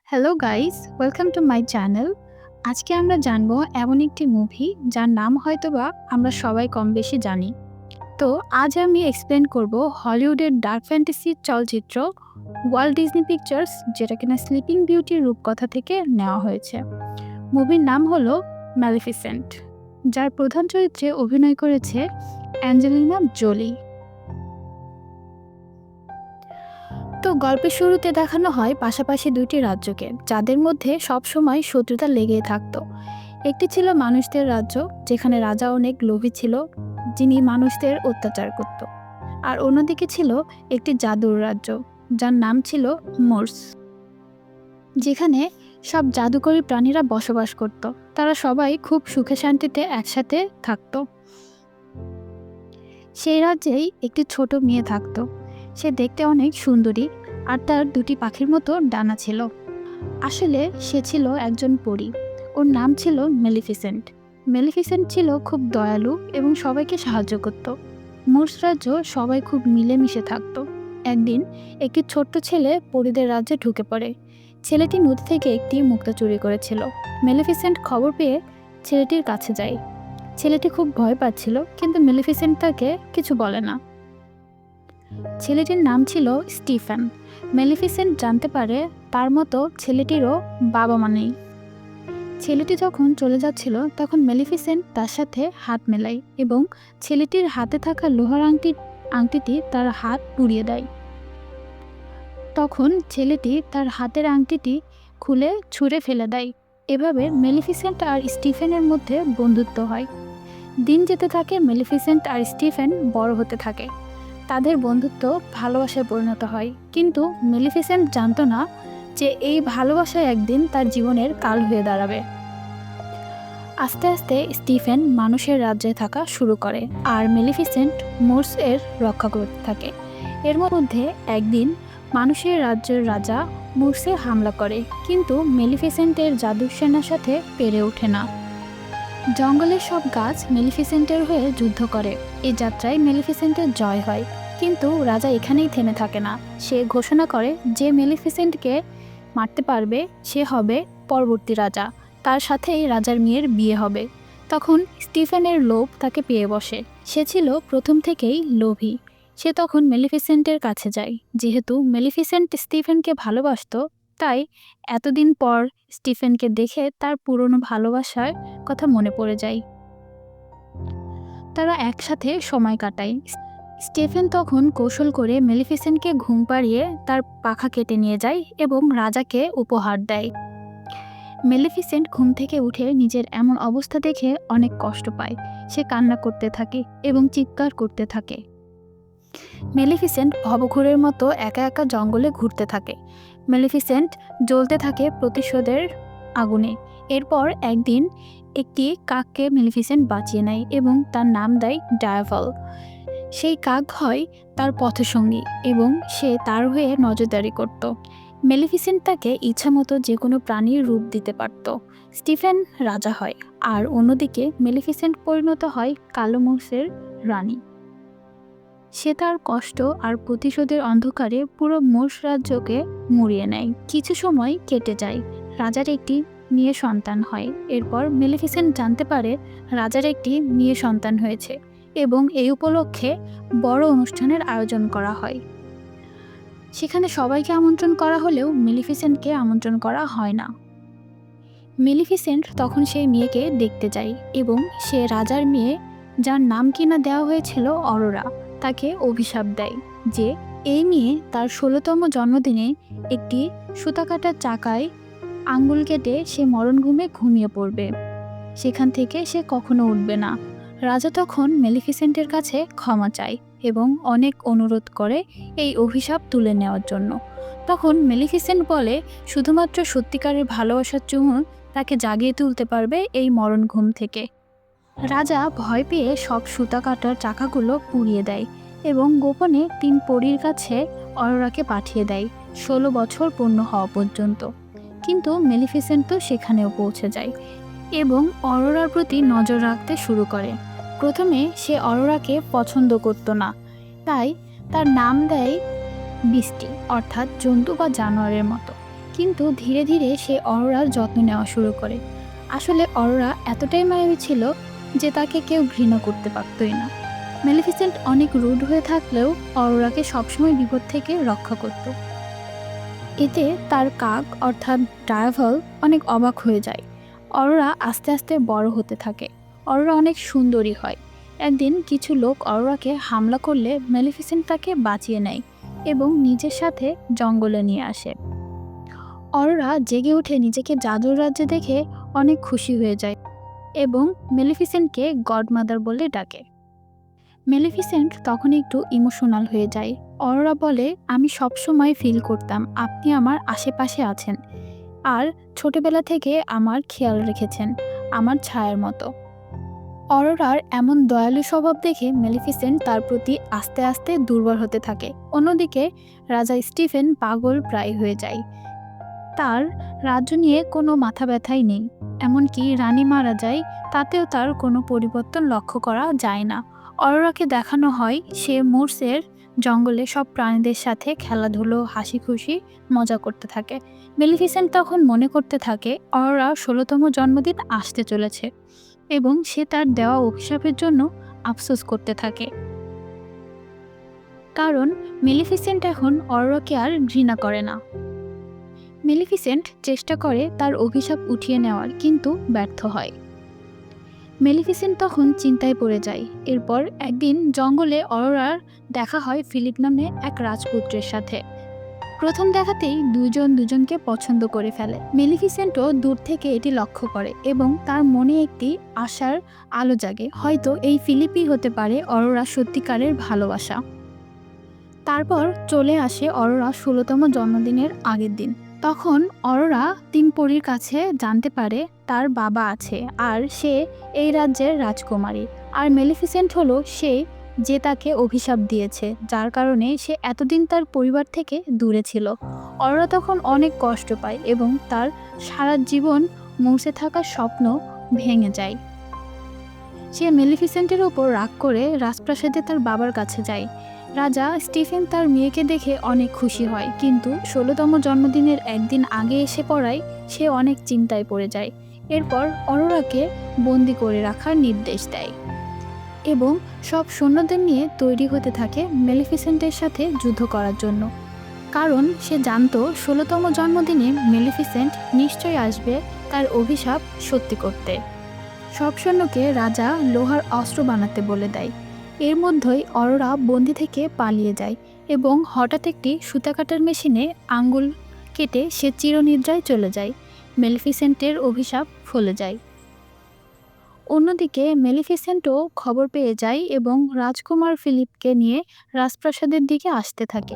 Hello guys, welcome to my channel. আজকে আমরা জানবো এমন একটি মুভি যার নাম হয়তোবা আমরা সবাই কম বেশি জানি। তো আজ আমি এক্সপ্লেন করব হলিউডের ডার্ক ফ্যান্টাসি চলচ্চিত্র ওয়াল্ট ডিজনি পিকচার্স, যেটা কিনা স্লিপিং বিউটির রূপকথা থেকে নেওয়া হয়েছে। মুভির নাম হলো ম্যালিফিসেন্ট, যার প্রধান চরিত্রে অভিনয় করেছে অ্যাঞ্জেলিনা জোলি। তো গল্পের শুরুতে দেখানো হয় পাশাপাশি দুইটি রাজ্যকে, যাদের মধ্যে সবসময় শত্রুতা লেগেই থাকতো। একটি ছিল মানুষদের রাজ্য, যেখানে রাজা অনেক লোভী ছিল, যিনি মানুষদের অত্যাচার করত। আর অন্যদিকে ছিল একটি জাদুর রাজ্য, যার নাম ছিল মোর্স, যেখানে সব জাদুকরী প্রাণীরা বসবাস করত। তারা সবাই খুব সুখে শান্তিতে একসাথে থাকতো। সেই রাজ্যেই একটি ছোট মেয়ে থাকতো। সে দেখতে অনেক সুন্দরী, আর তার দুটি পাখির মতো ডানা ছিল। আসলে সে ছিল একজন পরী। ওর নাম ছিল মেলিফিসেন্ট। মেলিফিসেন্ট ছিল খুব দয়ালু এবং সবাইকে সাহায্য করত। মোর্স রাজ্য সবাই খুব মিলেমিশে থাকতো। একদিন একটি ছোট্ট ছেলে পরীদের রাজ্যে ঢুকে পড়ে। ছেলেটি নদী থেকে একটি মুক্তা চুরি করেছিল। মেলিফিসেন্ট খবর পেয়ে ছেলেটির কাছে যায়। ছেলেটি খুব ভয় পাচ্ছিল, কিন্তু মেলিফিসেন্ট তাকে কিছু বলে না। ছেলেটির নাম ছিল স্টিফেন। মেলিফিসেন্ট জানতে পারে তার মতো ছেলেটিরও বাবা মা নেই। ছেলেটি যখন চলে যাচ্ছিল, তখন মেলিফিসেন্ট তার সাথে হাত মেলায় এবং ছেলেটির হাতে থাকা লোহার আংটিটি তার হাত পুড়িয়ে দেয়। তখন ছেলেটি তার হাতের আংটিটি খুলে ছুঁড়ে ফেলে দেয়। এভাবে মেলিফিসেন্ট আর স্টিফেনের মধ্যে বন্ধুত্ব হয়। দিন যেতে থাকে, মেলিফিসেন্ট আর স্টিফেন বড় হতে থাকে। তাদের বন্ধুত্ব ভালোবাসায় পরিণত হয়, কিন্তু মেলিফিসেন্ট জানতো না যে এই ভালোবাসা একদিন তার জীবনের কাল হয়ে দাঁড়াবে। আস্তে আস্তে স্টিফেন মানুষের রাজ্যে থাকা শুরু করে, আর মেলিফিসেন্ট মোর্স এর রক্ষা করতে থাকে। এর মধ্যে একদিন মানুষের রাজ্যের রাজা মোর্সে হামলা করে, কিন্তু মেলিফিসেন্টের জাদুর সেনার সাথে পেরে ওঠে না। জঙ্গলের সব গাছ মেলিফিসেন্টের হয়ে যুদ্ধ করে। এই যাত্রায় মেলিফিসেন্টের জয় হয়, কিন্তু রাজা এখানেই থেমে থাকে না। সে ঘোষণা করে যে মেলিফিসেন্টকে মারতে পারবে সে হবে পরবর্তী রাজা। তার সাথেই রাজার মেয়ের বিয়ে হবে। তখন স্টিফেনের লোভ তাকে পেয়ে বসে। সে ছিল প্রথম থেকেই লোভী। সে তখন মেলিফিসেন্টের কাছে যায়। যেহেতু মেলিফিসেন্ট স্টিফেনকে ভালোবাসতো, তাই এতদিন পর স্টিফেনকে দেখে তার পুরনো ভালোবাসার কথা মনে পড়ে যায়। তারা একসাথে সময় কাটায়। স্টিফেন তখন কৌশল করে মেলিফিসেন্টকে ঘুম পাড়িয়ে তার পাখা কেটে নিয়ে যায় এবং রাজাকে উপহার দেয়। মেলিফিসেন্ট ঘুম থেকে উঠে নিজের এমন অবস্থা দেখে অনেক কষ্ট পায়। সে কান্না করতে থাকে এবং চিৎকার করতে থাকে। মেলিফিসেন্ট ভবঘুরের মতো একা একা জঙ্গলে ঘুরতে থাকে। মেলিফিসেন্ট জ্বলতে থাকে প্রতিশোধের আগুনে। এরপর একদিন একটি কাককে মেলিফিসেন্ট বাঁচিয়ে নেয় এবং তার নাম দেয় ডায়াভল। সেই কাক হয় তার পথসঙ্গী এবং সে তার হয়ে নজরদারি করত। মেলিফিসেন্ট তাকে ইচ্ছামতো যে কোনো প্রাণীর রূপ দিতে পারত। স্টিফেন রাজা হয়, আর অন্যদিকে মেলিফিসেন্ট পরিণত হয় কালো মোর্সের রানী। সে তার কষ্ট আর প্রতিশোধের অন্ধকারে পুরো মোর্স রাজ্যকে মুড়িয়ে নেয়। কিছু সময় কেটে যায়। রাজার একটি মেয়ে সন্তান হয়। এরপর মেলিফিসেন্ট জানতে পারে রাজার একটি মেয়ে সন্তান হয়েছে এবং এই উপলক্ষে বড় অনুষ্ঠানের আয়োজন করা হয়। সেখানে সবাইকে আমন্ত্রণ করা হলেও মেলিফিসেন্টকে আমন্ত্রণ করা হয় না। মেলিফিসেন্ট তখন সেই মেয়েকে দেখতে যায় এবং সে রাজার মেয়ে, যার নাম কিনা দেওয়া হয়েছিল অরোরা, তাকে অভিশাপ দেয় যে এই মেয়ে তার 16তম জন্মদিনে একটি সুতাকাটার চাকায় আঙ্গুল কেটে সে মরণ ঘুমে ঘুমিয়ে পড়বে। সেখান থেকে সে কখনো উঠবে না। রাজা তখন মেলিফিসেন্টের কাছে ক্ষমা চায় এবং অনেক অনুরোধ করে এই অভিশাপ তুলে নেওয়ার জন্য। তখন মেলিফিসেন্ট বলে শুধুমাত্র সত্যিকারের ভালোবাসার চুমুক তাকে জাগিয়ে তুলতে পারবে এই মরণ ঘুম থেকে। রাজা ভয় পেয়ে সব সুতা কাটার চাকাগুলো পুড়িয়ে দেয় এবং গোপনে 3 পরীর কাছে অরোরাকে পাঠিয়ে দেয় 16 বছর পূর্ণ হওয়া পর্যন্ত। কিন্তু মেলিফিসেন্ট তো সেখানেও পৌঁছে যায় এবং অরোরার প্রতি নজর রাখতে শুরু করে। প্রথমে সে অরোরাকে পছন্দ করত না, তাই তার নাম দেয় বৃষ্টি, অর্থাৎ জন্তু বা জানোয়ারের মতো। কিন্তু ধীরে ধীরে সে অরোরার যত্ন নেওয়া শুরু করে। আসলে অরোরা এতটাই মায়াবী ছিল যে তাকে কেউ ঘৃণা করতে পারতই না। মেলিফিসেন্ট অনেক রুড হয়ে থাকলেও অরোরাকে সবসময় বিপদ থেকে রক্ষা করত। এতে তার কাক অর্থাৎ ডায়াভল অনেক অবাক হয়ে যায়। অরোরা আস্তে আস্তে বড় হতে থাকে। অরোরা অনেক সুন্দরী হয়। একদিন কিছু লোক অরোরাকে হামলা করলে মেলিফিসেন্ট তাকে বাঁচিয়ে নেয় এবং নিজের সাথে জঙ্গলে নিয়ে আসে। অরোরা জেগে উঠে নিজেকে জাদুর রাজ্যে দেখে অনেক খুশি হয়ে যায় এবং মেলিফিসেন্টকে গডমাদার বলে ডাকে। মেলিফিসেন্ট তখন একটু ইমোশনাল হয়ে যায়। অরোরা বলে, আমি সবসময় ফিল করতাম আপনি আমার আশেপাশে আছেন আর ছোটবেলা থেকে আমার খেয়াল রেখেছেন আমার ছায়ার মতো। অরোরার এমন দয়ালু স্বভাব দেখে মেলিফিসেন্ট তার প্রতি আস্তে আস্তে দুর্বল হতে থাকে। অন্যদিকে রাজা স্টিফেন পাগল প্রায় হয়ে যায়। তার রাজ্য নিয়ে কোনো মাথা ব্যথাই নেই। এমনকি রানী মারা যায়, তাতেও তার কোনো পরিবর্তন লক্ষ্য করা যায় না। অরোরাকে দেখানো হয় সে মোর্সের জঙ্গলে সব প্রাণীদের সাথে খেলাধুলো, হাসি খুশি মজা করতে থাকে। মেলিফিসেন্ট তখন মনে করতে থাকে অরোরা 16তম জন্মদিন আসতে চলেছে এবং সে তার দেওয়া অভিশাপের জন্য আফসোস করতে থাকে। কারণ মেলিফিসেন্ট এখন অরোরাকে আর ঘৃণা করে না। মেলিফিসেন্ট চেষ্টা করে তার অভিশাপ উঠিয়ে নেওয়ার, কিন্তু ব্যর্থ হয়। মেলিফিসেন্ট তখন চিন্তায় পড়ে যায়। এরপর একদিন জঙ্গলে অরোরার দেখা হয় ফিলিপ নামে এক রাজপুত্রের সাথে। প্রথম দেখাতেই দুজন দুজনকে পছন্দ করে ফেলে। মেলিফিসেন্টও দূর থেকে এটি লক্ষ্য করে এবং তার মনে একটি আশার আলো জাগে, হয়তো এই ফিলিপই হতে পারে অরোরা সত্যিকারের ভালোবাসা। তারপর চলে আসে অরোরা 16তম জন্মদিনের আগের দিন। তখন অরোরা তিন পরীর কাছে জানতে পারে তার বাবা আছে আর সে এই রাজ্যের রাজকুমারী, আর মেলিফিসেন্ট হলো সে যে তাকে অভিশাপ দিয়েছে, যার কারণে সে এতদিন তার পরিবার থেকে দূরে ছিল। অরোরা তখন অনেক কষ্ট পায় এবং তার সারা জীবন মুছে থাকা স্বপ্ন ভেঙে যায়। সে মেলিফিসেন্টের ওপর রাগ করে রাজপ্রাসাদে তার বাবার কাছে যায়। রাজা স্টিফেন তার মেয়েকে দেখে অনেক খুশি হয়, কিন্তু 16তম জন্মদিনের একদিন আগে এসে পড়ায় সে অনেক চিন্তায় পড়ে যায়। এরপর অরোরাকে বন্দি করে রাখার নির্দেশ দেয় এবং সব সৈন্যদের নিয়ে তৈরি হতে থাকে মেলিফিসেন্টের সাথে যুদ্ধ করার জন্য। কারণ সে জানতো 16তম জন্মদিনে মেলিফিসেন্ট নিশ্চয়ই আসবে তার অভিশাপ সত্যি করতে। সব সৈন্যকে রাজা লোহার অস্ত্র বানাতে বলে দেয়। এর মধ্যেই অরোরা বন্দি থেকে পালিয়ে যায় এবং হঠাৎ একটি সুতা কাটার মেশিনে আঙ্গুল কেটে সে চিরনিদ্রায় চলে যায়। মেলিফিসেন্টের অভিশাপ ফলে যায়। অন্যদিকে মেলিফিসেন্টও খবর পেয়ে যায় এবং রাজকুমার ফিলিপকে নিয়ে রাজপ্রাসাদের দিকে আসতে থাকে।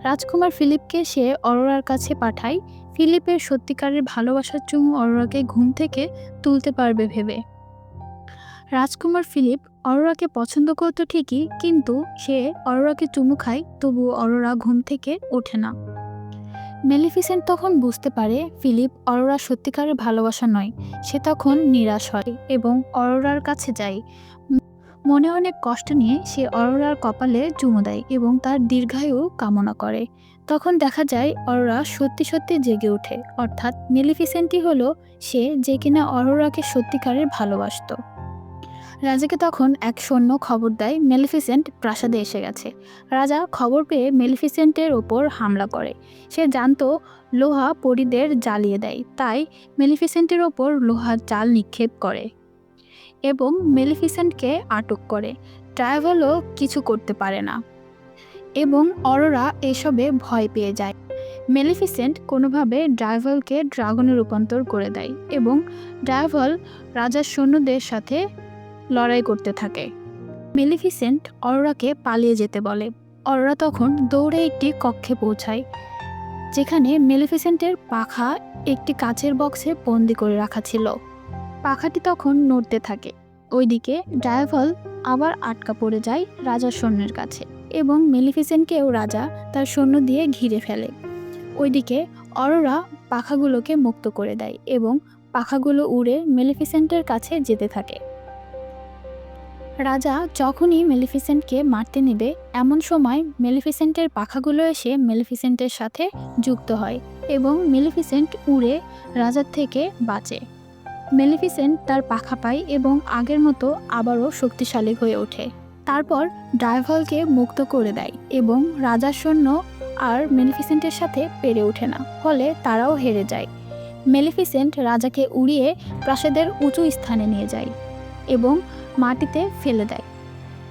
রাজকুমার ফিলিপকে সে অরোরার কাছে পাঠায়, ফিলিপের সত্যিকারের ভালোবাসার চুমু অরোরাকে ঘুম থেকে তুলতে পারবে ভেবে। রাজকুমার ফিলিপ অরোরাকে পছন্দ করত ঠিকই, কিন্তু সে অরোরাকে চুমু খায়, তবুও অরোরা ঘুম থেকে ওঠে না। মেলিফিসেন্ট তখন বুঝতে পারে ফিলিপ অরোরার সত্যিকারের ভালোবাসা নয়। সে তখন নিরাশ হয় এবং অরোরার কাছে যায়। মনে অনেক কষ্ট নিয়ে সে অরোরার কপালে চুমু দেয় এবং তার দীর্ঘায়ু কামনা করে। তখন দেখা যায় অরোরা সত্যি সত্যি জেগে ওঠে, অর্থাৎ মেলিফিসেন্টই হলো সে যে কিনা অরোরাকে সত্যিকারের ভালোবাসত। রাজাকে তখন এক সৈন্য খবর দেয় মেলিফিসেন্ট প্রাসাদে এসে গেছে। রাজা খবর পেয়ে মেলিফিসেন্টের ওপর হামলা করে। সে জানতো লোহা পরীদের জ্বালিয়ে দেয়, তাই মেলিফিসেন্টের ওপর লোহার জাল নিক্ষেপ করে এবং মেলিফিসেন্টকে আটক করে। ট্রাইভালও কিছু করতে পারে না এবং অরোরা এসবে ভয় পেয়ে যায়। মেলিফিসেন্ট কোনোভাবে ড্রাইভালকে ড্রাগনে রূপান্তর করে দেয় এবং ড্রাইভাল রাজার সৈন্যদের সাথে লড়াই করতে থাকে। মেলিফিসেন্ট অরোরাকে পালিয়ে যেতে বলে। অরোরা তখন দৌড়ে একটি কক্ষে পৌঁছায়, যেখানে মেলিফিসেন্টের পাখা একটি কাচের বক্সে বন্দি করে রাখা ছিল। পাখাটি তখন নড়তে থাকে। ওইদিকে ড্রাইভাল আবার আটকা পড়ে যায় রাজার সৈন্যের কাছে এবং মেলিফিসেন্টকেও রাজা তার সৈন্য দিয়ে ঘিরে ফেলে। ওইদিকে অরোরা পাখাগুলোকে মুক্ত করে দেয় এবং পাখাগুলো উড়ে মেলিফিসেন্টের কাছে যেতে থাকে। রাজা যখনই মেলিফিসেন্টকে মারতে নেবে, এমন সময় মেলিফিসেন্টের পাখাগুলো এসে মেলিফিসেন্টের সাথে যুক্ত হয় এবং মেলিফিসেন্ট উড়ে রাজার থেকে বাঁচে। মেলিফিসেন্ট তার পাখা পায় এবং আগের মতো আবারও শক্তিশালী হয়ে ওঠে। তারপর ড্রাইভলকে মুক্ত করে দেয় এবং রাজার সৈন্য আর মেলিফিসেন্টের সাথে পেরে ওঠে না, ফলে তারাও হেরে যায়। মেলিফিসেন্ট রাজাকে উড়িয়ে প্রাসাদের উঁচু স্থানে নিয়ে যায় এবং মাটিতে ফেলে দেয়।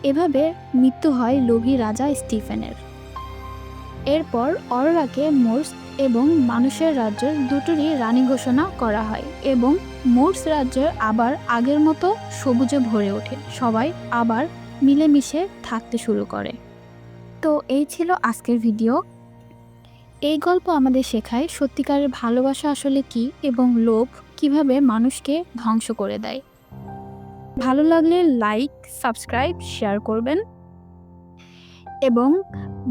এভাবে মৃত্যু হয় লোভী রাজা স্টিফেনের। এরপর অরোরাকে মোর্স এবং মানুষের রাজ্যের দুটোরই রানী ঘোষণা করা হয় এবং মোর্স রাজ্য আবার আগের মতো সবুজে ভরে ওঠে। সবাই আবার মিলেমিশে থাকতে শুরু করে। তো এই ছিল আজকের ভিডিও। এই গল্প আমাদের শেখায় সত্যিকারের ভালোবাসা আসলে কি এবং লোভ কিভাবে মানুষকে ধ্বংস করে দেয়। ভালো লাগলে লাইক, সাবস্ক্রাইব, শেয়ার করবেন এবং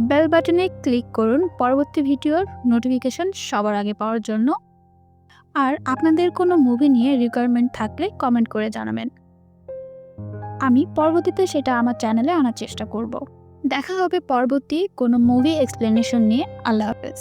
বেল বাটনে ক্লিক করুন পরবর্তী ভিডিওর নোটিফিকেশন সবার আগে পাওয়ার জন্য। আর আপনাদের কোনো মুভি নিয়ে রিকোয়ারমেন্ট থাকলে কমেন্ট করে জানাবেন, আমি পরবর্তীতে সেটা আমার চ্যানেলে আনার চেষ্টা করব। দেখা হবে পরবর্তী কোনো মুভি এক্সপ্লেনেশন নিয়ে। আল্লাহ হাফেজ।